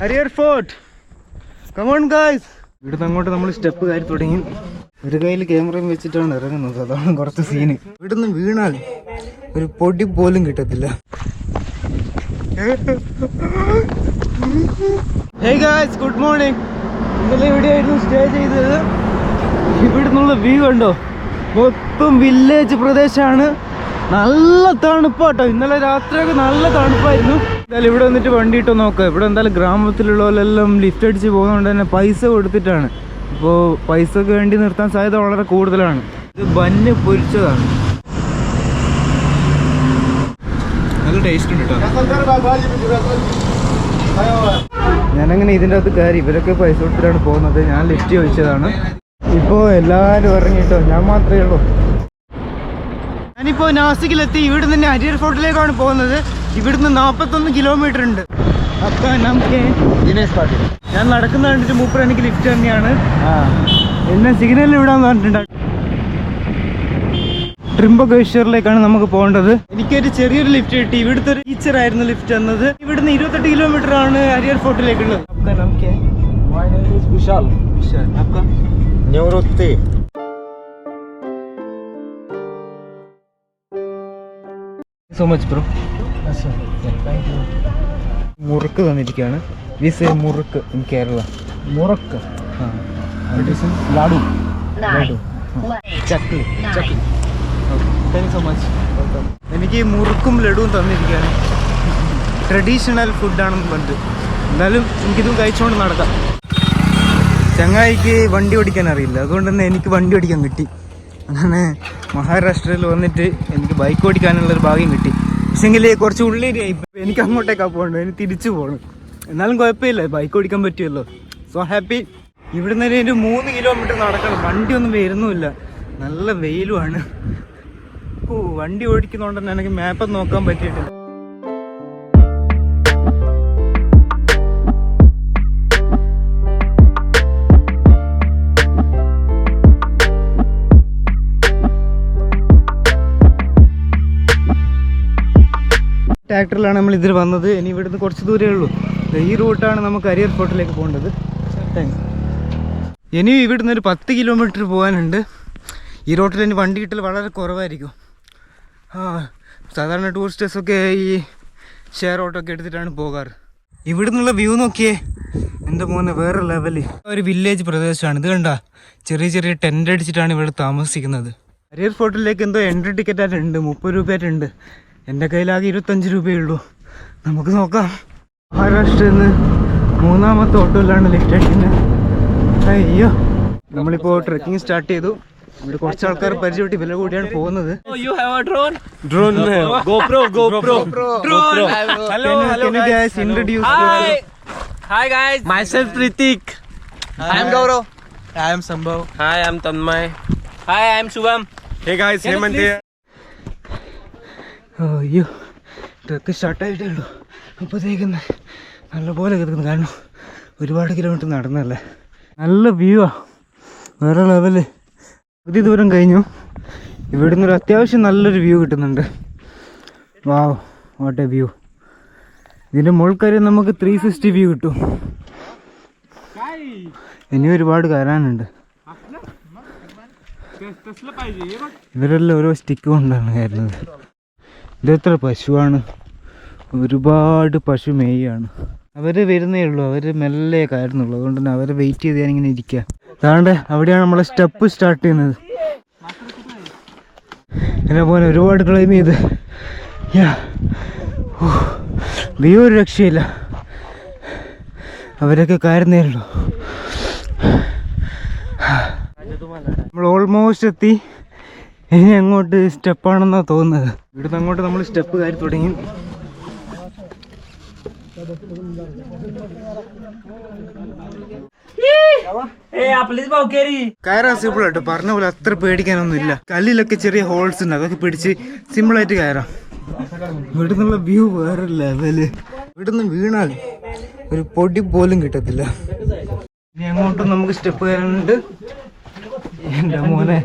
Harihar fort. Come on guys. ഇവിടുന്ന് അങ്ങോട്ട് നമ്മൾ സ്റ്റെപ്പ് കയറി തുടങ്ങി. ഒരു കയ്യിൽ ക്യാമറയും വെച്ചിട്ടാണ് ഇറങ്ങുന്നത്. അതാണ് കുറച്ച് സീന്. ഇവിടുന്ന് വീണാൽ ഒരു പൊടി പോലും കിട്ടത്തില്ല. Hey guys, good morning. ഇന്നലെ ഇവിടെയായിരുന്നു സ്റ്റേ ചെയ്തത്. ഇവിടുന്നുള്ള വ്യൂ കണ്ടോ, മൊത്തം വില്ലേജ് പ്രദേശമാണ്. നല്ല തണുപ്പാട്ടോ. ഇന്നലെ രാത്രിയൊക്കെ നല്ല തണുപ്പായിരുന്നു. എന്തായാലും ഇവിടെ വന്നിട്ട് വണ്ടി ഇട്ടോ നോക്കാം. ഇവിടെ എന്തായാലും ഗ്രാമത്തിലുള്ളവരെല്ലാം ലിഫ്റ്റ് അടിച്ച് പോകുന്നതുകൊണ്ട് തന്നെ പൈസ കൊടുത്തിട്ടാണ്. അപ്പോൾ പൈസക്ക് വേണ്ടി നിർത്താൻ സാധ്യത വളരെ കൂടുതലാണ്. ഇത് ബന്ന് പൊരിച്ചതാണ്. നല്ല ടേസ്റ്റ് ഉണ്ട് കേട്ടോ. ഞാനങ്ങനെ ഇതിൻ്റെ അകത്ത് കയറി. ഇവരൊക്കെ പൈസ കൊടുത്തിട്ടാണ് പോകുന്നത്. ഞാൻ ലിഫ്റ്റ് ചോദിച്ചതാണ്. ഇപ്പോൾ എല്ലാവരും ഇറങ്ങിയിട്ടോ, ഞാൻ മാത്രമേ ഉള്ളൂ. ഞാനിപ്പോൾ നാസിക്കിലെത്തി. ഇവിടുന്ന് തന്നെ ഹരിയർ ഫോർട്ടിലേക്കാണ് പോകുന്നത്. ഇവിടുന്ന് 41 കിലോമീറ്റർ ഉണ്ട്. അപ്പം നമുക്ക് ഞാൻ നടക്കുന്ന കണ്ടിട്ട് മൂപ്പർ എനിക്ക് ലിഫ്റ്റ് തന്നെയാണ്. എന്നെ സിഗ്നലിൽ വിടാന്ന് പറഞ്ഞിട്ടുണ്ട്. ട്രിംബകേശ്വറിലേക്കാണ് നമുക്ക് പോകേണ്ടത്. എനിക്കൊരു ചെറിയൊരു ലിഫ്റ്റ് കിട്ടി. ഇവിടുത്തെ ഒരു ടീച്ചറായിരുന്നു ലിഫ്റ്റ് തന്നത്. ഇവിടുന്ന് 28 കിലോമീറ്റർ ആണ് ഹരിയർ ഫോർട്ടിലേക്കുള്ളത്. So much bro. മുറുക്ക് തന്നിരിക്കുകയാണ്. This a murukku in Kerala. Murukku laddu chakli. Thank you so much. എനിക്ക് മുറുക്കും ലഡുവും തന്നിരിക്കുകയാണ്. ട്രഡീഷണൽ ഫുഡാണെന്ന് പറഞ്ഞിട്ട്. എന്നാലും എനിക്കിതും കഴിച്ചുകൊണ്ട് നടക്കാം. ചങ്ങായിക്ക് വണ്ടി ഓടിക്കാൻ അറിയില്ല, അതുകൊണ്ട് തന്നെ എനിക്ക് വണ്ടി ഓടിക്കാൻ കിട്ടി. അങ്ങനെ മഹാരാഷ്ട്രയിൽ വന്നിട്ട് എനിക്ക് ബൈക്ക് ഓടിക്കാനുള്ളൊരു ഭാഗ്യം കിട്ടി. പക്ഷെങ്കിൽ കുറച്ച് ഉള്ളേരിയായി. എനിക്ക് അങ്ങോട്ടേക്കാണ് പോകേണ്ടത്. എനിക്ക് തിരിച്ചു പോകണം. എന്നാലും കുഴപ്പമില്ല, ബൈക്ക് ഓടിക്കാൻ പറ്റുമല്ലോ. So happy. ഇവിടുന്ന് ഒരു 3 കിലോമീറ്റർ നടക്കണം. വണ്ടിയൊന്നും വരുന്നുമില്ല. നല്ല വെയിലുമാണ്. വണ്ടി ഓടിക്കുന്നതുകൊണ്ട് തന്നെ എനിക്ക് മാപ്പൊന്നും നോക്കാൻ പറ്റിയിട്ടില്ല. ട്രാക്ടറിലാണ് നമ്മൾ ഇതിൽ വന്നത്. ഇനി ഇവിടുന്ന് കുറച്ച് ദൂരമേ ഉള്ളൂ. ഈ റൂട്ടാണ് നമുക്ക് ഹരിയർ ഫോർട്ടിലേക്ക് പോകേണ്ടത്. ഇനി ഇവിടുന്ന് ഒരു 10 കിലോമീറ്റർ പോകാനുണ്ട്. ഈ റൂട്ടിൽ ഇനി വണ്ടി കിട്ടൽ വളരെ കുറവായിരിക്കും. സാധാരണ ടൂറിസ്റ്റേഴ്സൊക്കെ ഈ ഷെയർ ഓട്ടോക്കെ എടുത്തിട്ടാണ് പോകാറ്. ഇവിടുന്നുള്ള വ്യൂ നോക്കിയേ, എൻ്റെ മോനെ വേറെ ലെവല്. ഒരു വില്ലേജ് പ്രദേശമാണ്. ഇത് കണ്ട, ചെറിയ ചെറിയ ടെൻ്റ് അടിച്ചിട്ടാണ് ഇവിടെ താമസിക്കുന്നത്. ഹരിയർ ഫോർട്ടിലേക്ക് എന്തോ എൻട്രി ടിക്കറ്റ് ആയിട്ടുണ്ട്, 30 രൂപയായിട്ടുണ്ട്. എൻ്റെ കയ്യിലാകെ 25 രൂപയേ ഉള്ളൂ. നമുക്ക് നോക്കാം. മഹാരാഷ്ട്രയിൽ നിന്ന് 3ാമത്തെ ഓട്ടോയിലാണ് ലിഫ്റ്റ് അടിക്കുന്നത്. അയ്യോ, നമ്മളിപ്പോൾ ട്രെക്കിംഗ് സ്റ്റാർട്ട് ചെയ്തു. ഇവിടെ കുറച്ച് ആൾക്കാർ പരിചയപ്പെട്ട് വില കൂടിയാണ് പോകുന്നത്. Hi guys, myself Pritik. I am Gaurav. I am Sambhav. Hi, I am Tanmay. Hi, I am Shubham. Hey guys, Hemant here. അയ്യോ, ട്രക്ക് സ്റ്റാർട്ടായിട്ടേ ഉള്ളൂ. അപ്പോഴത്തേക്കും നല്ലപോലെ കിടക്കുന്നു. കാരണം ഒരുപാട് കിലോമീറ്റർ നടന്നല്ലേ. നല്ല വ്യൂ ആ, വേറെ ലെവല്. പുതിയ ദൂരം കഴിഞ്ഞു. ഇവിടുന്ന് ഒരു അത്യാവശ്യം നല്ലൊരു വ്യൂ കിട്ടുന്നുണ്ട്. വാവ്, വാട്ട് എ വ്യൂ. ഇതിൻ്റെ മുകൾക്കാരി നമുക്ക് 360 വ്യൂ കിട്ടും. ഇനി ഒരുപാട് കയറാനുണ്ട്. ഇവരെല്ലാം ഓരോ സ്റ്റിക്ക് കൊണ്ടാണ് കയറുന്നത്. ഇതെത്ര പശുവാണ്, ഒരുപാട് പശു മേയാണ്. അവർ വരുന്നേ ഉള്ളൂ, അവർ മെല്ലെ കയറുന്നുള്ളൂ. അതുകൊണ്ട് തന്നെ അവരെ വെയിറ്റ് ചെയ്ത് ഞാനിങ്ങനെ ഇരിക്കുക. അതാണ്ട് അവിടെയാണ് നമ്മളെ സ്റ്റെപ്പ് സ്റ്റാർട്ട് ചെയ്യുന്നത്. എന്നെ പോലെ ഒരുപാട് ക്ലൈം ചെയ്ത് വ്യൂ ഒരു രക്ഷയില്ല. അവരൊക്കെ കയറുന്നേ ഉള്ളൂ. നമ്മൾ ഓൾമോസ്റ്റ് എത്തി. ഇനി അങ്ങോട്ട് സ്റ്റെപ്പാണെന്നാണ് തോന്നുന്നത്. ഇവിടുന്ന് അങ്ങോട്ട് നമ്മൾ സ്റ്റെപ്പ് കയറി തുടങ്ങി. കയറാൻ സിമ്പിൾ ആട്ടോ. പറഞ്ഞ പോലെ അത്ര പേടിക്കാനൊന്നും ഇല്ല. കല്ലിലൊക്കെ ചെറിയ ഹോൾസ് ഉണ്ട്, അതൊക്കെ പിടിച്ച് സിമ്പിളായിട്ട് കയറാം. ഇവിടുന്നുള്ള വ്യൂ വേറെ ലെവല്. ഇവിടുന്ന് വീണാൽ ഒരു പൊടി പോലും കിട്ടത്തില്ല. ഇനി അങ്ങോട്ടും നമുക്ക് സ്റ്റെപ്പ് കയറാനുണ്ട്. എൻ്റെ മോനെ,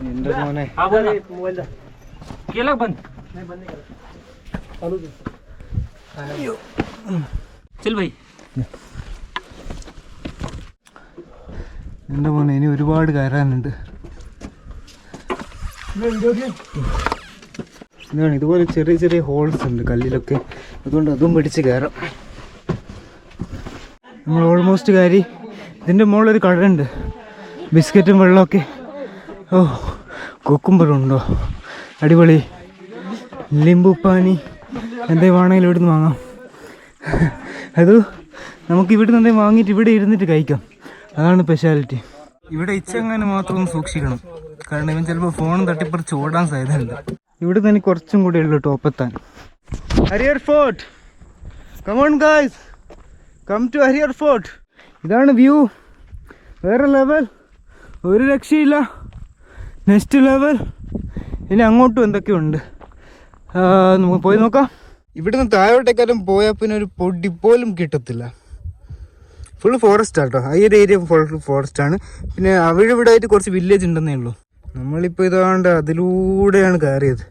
എൻ്റെ മോനെ केला बंद चल भाई എൻ്റെ മോനെ ഇനി ഒരുപാട് കയറാനുണ്ട്. ഇതാണ് ഇതുപോലെ ചെറിയ ചെറിയ ഹോൾസ് ഉണ്ട് കല്ലിലൊക്കെ, അതുകൊണ്ട് അതും പിടിച്ച് കയറാം. നമ്മൾ ഓൾമോസ്റ്റ് കയറി. ഇതിൻ്റെ മുകളിലൊരു കടയുണ്ട്, ബിസ്ക്കറ്റും വെള്ളമൊക്കെ. ഓ കൊക്കുമ്പറുണ്ടോ, അടിപൊളി. ലിംബുപ്പാനി എന്തെങ്കിലും വേണമെങ്കിലും ഇവിടുന്ന് വാങ്ങാം. അത് നമുക്ക് ഇവിടുന്ന് എന്തെങ്കിലും വാങ്ങിയിട്ട് ഇവിടെ ഇരുന്നിട്ട് കഴിക്കാം, അതാണ് സ്പെഷ്യാലിറ്റി. ഇവിടെ ഇച്ചങ്ങനെ മാത്രം ഒന്ന് സൂക്ഷിക്കണം, കാരണം ഇവൻ ചിലപ്പോൾ ഫോണും തട്ടിപ്പറിച്ച് ഓടാൻ സാധ്യതയുണ്ട്. ഇവിടെ തന്നെ കുറച്ചും കൂടെ ഉള്ളു ടോപ്പെത്താൻ. Harihar fort, come on guys, come to Harihar fort. ഇതാണ് വ്യൂ, വേറെ ലെവൽ, ഒരു രക്ഷയില്ല. Next level. ഇനി അങ്ങോട്ടും എന്തൊക്കെയുണ്ട്, നമുക്ക് പോയി നോക്കാം. ഇവിടുന്ന് താഴോട്ടേക്കാളും പോയാൽ പിന്നെ ഒരു പൊടി പോലും കിട്ടത്തില്ല. ഫുൾ ഫോറസ്റ്റ് ആട്ടോ, ഈ ഒരു ഏരിയ ഫുൾ ഫോറസ്റ്റ് ആണ്. പിന്നെ അവിടെ ഇവിടെ ആയിട്ട് കുറച്ച് വില്ലേജ് ഉണ്ടെന്നേ ഉള്ളൂ. നമ്മളിപ്പോൾ ഇതാണ്ട് അതിലൂടെയാണ് കയറിയത്,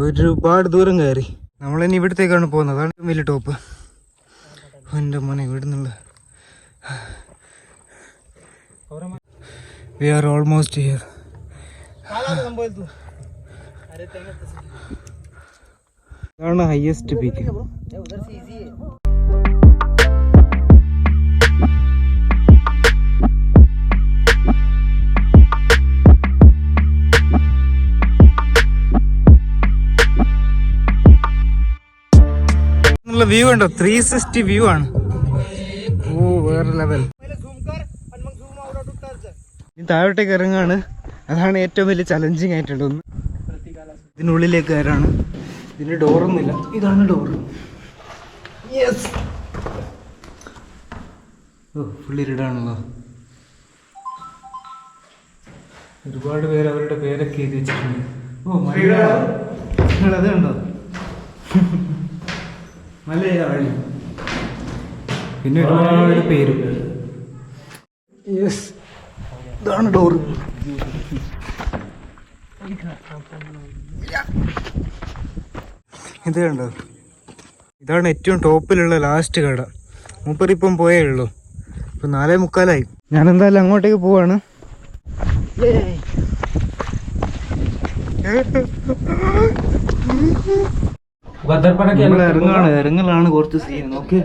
ഒരുപാട് ദൂരം കയറി. നമ്മളിനി ഇവിടത്തേക്കാണ് പോകുന്നത്, അതാണ് വലിയ ടോപ്പ്. എൻ്റെ മോനെ ഇവിടെ നിന്നുള്ള വി ആർ ഓൾമോസ്റ്റ് ഹിയർ. ഇതാണ് ഹയസ്റ്റ് പീക്ക്. വ്യൂ ഉണ്ടോ, 360 വ്യൂ ആണ്. ഓ വേറെ ലെവൽ. താഴോട്ടേക്ക് ഇറങ്ങാണ്, അതാണ് ഏറ്റവും വലിയ ചലഞ്ചിങ് ആയിട്ടുള്ളത്. ഒന്ന് ഇതിനുള്ളിലേക്ക് കയറാണ്. ഇതിന് ഡോറൊന്നുമില്ല, ഇതാണ് ഡോറ്. യെസ്. ഓ ഫുള്ളി ഇരുടാണല്ലോ. ഒരുപാട് പേര് അവരുടെ പേരൊക്കെ എഴുതി വെച്ചിട്ടുണ്ട്. ഓ നിങ്ങളത് കണ്ടോ, നല്ല വഴി. പിന്നെ ഒരുപാട് പേരും. യെസ്, ഇതാണ് ഡോറ്. ഇത് കണ്ടോ, ഇതാണ് ഏറ്റവും ടോപ്പിലുള്ള ലാസ്റ്റ് കട. മൂപ്പറിപ്പം പോയേ ഉള്ളൂ, ഇപ്പം 4:45. ഞാൻ എന്തായാലും അങ്ങോട്ടേക്ക് പോവാണ്. ഇറങ്ങലാണ് കുറച്ച് സീൻ. നോക്ക്,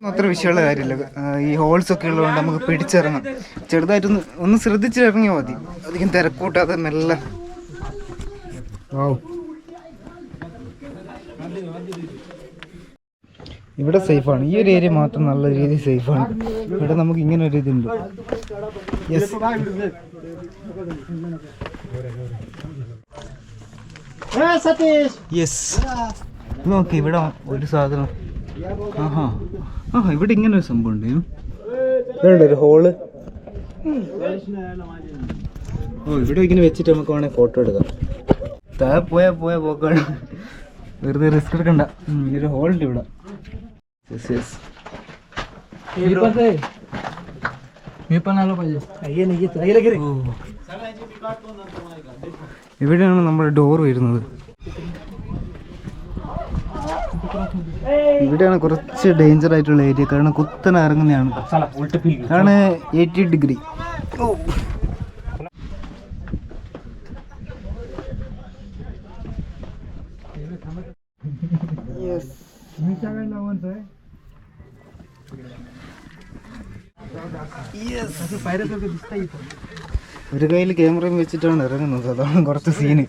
അത്ര വിഷയമുള്ള കാര്യമില്ല. ഈ ഹോൾസ് ഒക്കെ ഉള്ളതുകൊണ്ട് നമുക്ക് പിടിച്ചിറങ്ങാം. ചെറുതായിട്ടൊന്ന് ശ്രദ്ധിച്ചിറങ്ങിയാൽ മതി, അധികം തിരക്കൂട്ടാതെ മെല്ലെ. ഇവിടെ സേഫാണ്, ഈ ഒരു ഏരിയ മാത്രം നല്ല രീതിയിൽ സേഫാണ്. ഇവിടെ നമുക്ക് ഇങ്ങനെ ഒരു ഇതുണ്ട്. Yes, yes. നോക്കി ഇവിടെ ഒരു സാധനം. ഇവിടെ ഇങ്ങനെ ഒരു സംഭവം ഉണ്ട്. ഇവിടെ ഒരു ഹോള്. ഓ ഇവിടെ ഇങ്ങനെ വെച്ചിട്ട് നമുക്ക് വേണമെങ്കിൽ ഫോട്ടോ എടുക്കാം. താഴെ പോയ പോക്കാണ്, വെറുതെ റിസ്ക് എടുക്കണ്ട. ഒരു ഹോളുണ്ട് ഇവിടെ. ഇവിടെയാണ് നമ്മുടെ ഡോർ വരുന്നത്. ഇവിടെയാണ് കുറച്ച് ഡേഞ്ചർ ആയിട്ടുള്ള ഏരിയ, കാരണം കുത്തനെ ഇറങ്ങുന്നതാണ്. ആണ് 80 ഡിഗ്രി. ഒരു കയ്യിൽ ക്യാമറയും വെച്ചിട്ടാണ് ഇറങ്ങുന്നത്, അതാണ് കുറച്ച് സീന്.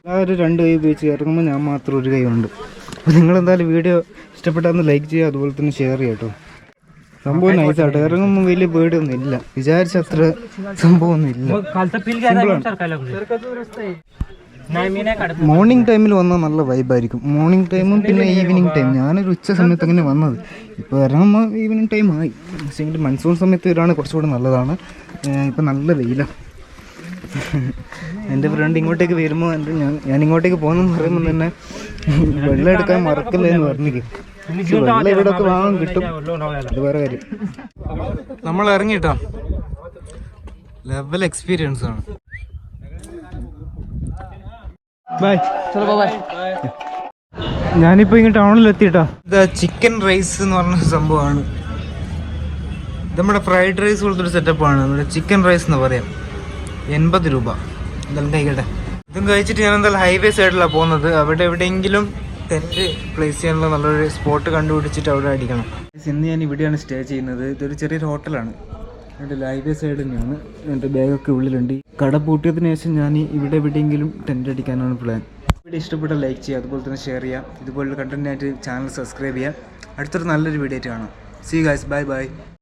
ആ ഒരു 2 കൈ ഉപയോഗിച്ച് ഇറങ്ങുമ്പോൾ ഞാൻ മാത്രം ഒരു കൈ ഉണ്ട്. അപ്പോൾ നിങ്ങളെന്തായാലും വീഡിയോ ഇഷ്ടപ്പെട്ടാൽ ലൈക്ക് ചെയ്യുക, അതുപോലെ തന്നെ ഷെയർ ചെയ്യാം കേട്ടോ. സംഭവം നൈസാട്ടോ. ഇറങ്ങുമ്പോൾ വലിയ പേടിയൊന്നും ഇല്ല, വിചാരിച്ച അത്ര സംഭവമൊന്നും ഇല്ല. മോർണിംഗ് ടൈമിൽ വന്നാൽ നല്ല വൈബായിരിക്കും. മോർണിംഗ് ടൈമും പിന്നെ ഈവനിങ് ടൈം. ഞാനൊരു ഉച്ച സമയത്ത് അങ്ങനെ വന്നത്. ഇപ്പോൾ ഇറങ്ങുമ്പോൾ ഈവനിങ് ടൈം ആയി. പക്ഷേ മൺസൂൺ സമയത്ത് വരികയാണെങ്കിൽ കുറച്ചുകൂടി നല്ലതാണ്. ഇപ്പം നല്ല വെയിലാണ്. എൻ്റെ ഫ്രണ്ട് ഇങ്ങോട്ടേക്ക് വരുമ്പോൾ ഞാൻ ഇങ്ങോട്ടേക്ക് പോകുന്നെന്ന് പറയുമ്പോൾ തന്നെ വെള്ളം എടുക്കാൻ മറക്കില്ലെന്ന് പറഞ്ഞിരിക്കും. വെള്ളം ഇവിടെ ഒക്കെ വാങ്ങാൻ കിട്ടും, അത് വേറെ കാര്യം. നമ്മൾ ഇറങ്ങിട്ടോ, ലെവൽ എക്സ്പീരിയൻസ് ആണ്. ബൈ. ഞാനിപ്പോൾ ഇങ്ങനെ ടൗണിലെത്തിയിട്ടോ. ഇത് ചിക്കൻ റൈസ് എന്ന് പറഞ്ഞ സംഭവമാണ്. ഇത് നമ്മുടെ ഫ്രൈഡ് റൈസ് പോലത്തെ ഒരു സെറ്റപ്പാണ്. നമ്മുടെ ചിക്കൻ റൈസ് എന്ന് പറയാം. 80 രൂപ. എന്തായാലും കഴിക്കട്ടെ. ഇതും കഴിച്ചിട്ട് ഞാൻ എന്തായാലും ഹൈവേ സൈഡിലാണ് പോകുന്നത്. അവിടെ എവിടെയെങ്കിലും ടെൻറ്റ് പ്ലേസ് ചെയ്യാനുള്ള നല്ലൊരു സ്പോട്ട് കണ്ടുപിടിച്ചിട്ട് അവിടെ അടിക്കണം. ഇന്ന് ഞാൻ ഇവിടെയാണ് സ്റ്റേ ചെയ്യുന്നത്. ഇതൊരു ചെറിയൊരു ഹോട്ടലാണ്. എൻ്റെ ഹൈവേ സൈഡ് തന്നെയാണ്. എൻ്റെ ബാഗൊക്കെ ഉള്ളിലുണ്ട്. കട പൂട്ടിയതിന് ശേഷം ഞാൻ ഇവിടെ എവിടെയെങ്കിലും ടെൻറ്റ് അടിക്കാനാണ് പ്ലാൻ. വീഡിയോ ഇഷ്ടപ്പെട്ട ലൈക്ക് ചെയ്യുക, അതുപോലെ തന്നെ ഷെയർ ചെയ്യുക. ഇതുപോലുള്ള കണ്ടൻറ്റായിട്ട് ചാനൽ സബ്സ്ക്രൈബ് ചെയ്യുക. അടുത്തൊരു നല്ലൊരു വീഡിയോ ആയിട്ട് കാണാം. See guys, bye by.